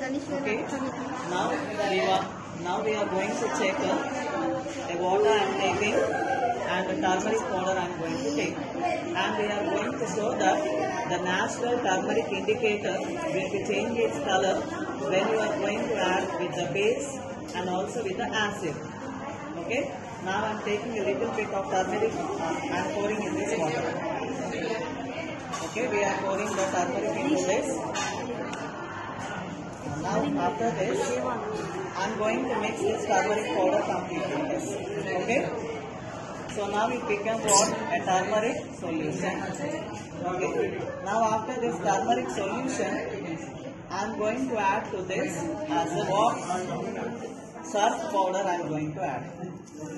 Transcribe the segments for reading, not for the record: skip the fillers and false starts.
Okay. Now we are going to check the water I am taking and the turmeric powder I am going to take. And we are going to show that the natural turmeric indicator will be changing its color when you are going to add with the base and also with the acid. Okay. Now I am taking a little bit of turmeric and pouring in this water. Okay, we are pouring the turmeric into this. Now after this, I am going to mix this turmeric powder completely. Okay. So now we become what? A turmeric solution. Okay. Now after this turmeric solution, I am going to add to this as a what? Surf powder I am going to add.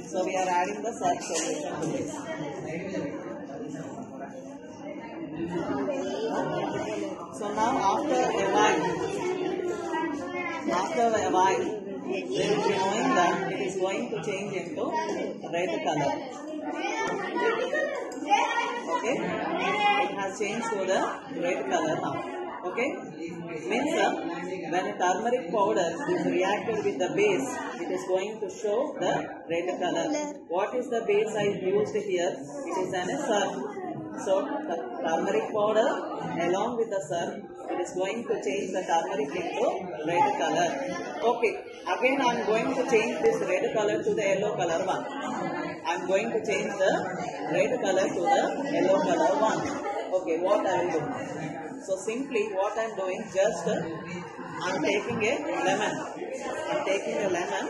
So we are adding the surf solution to this. So now after a while, we will be knowing that it is going to change into red color. Okay, it has changed to the red color now. Okay, means when a turmeric powder is reacted with the base, it is going to show the red color. What is the base I used here? It is an surf. So the turmeric powder along with the surf, it is going to change the turmeric into red color. Okay, again I am going to change this red color to the yellow color one. I am going to change the red color to the yellow color one. Okay, what I will do? So simply what I am doing, just I am taking a lemon. I am taking a lemon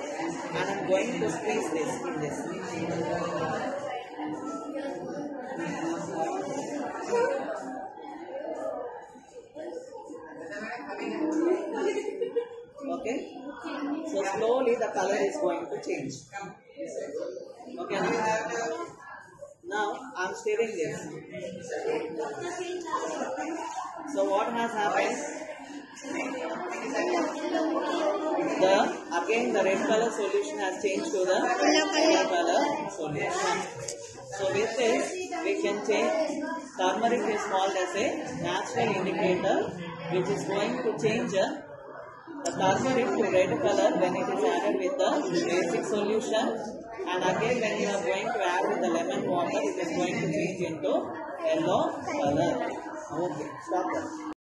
and I am going to squeeze this in this. Okay, so slowly the color is going to change. Okay, now I am stirring this. So what has happened? Again the red color solution has changed to the yellow color solution. So with this we can change. Turmeric is called as a natural indicator which is going to change the turmeric to red color when it is added with the basic solution, and again when you are going to add with the lemon water, it is going to change into yellow color. Okay, stop that.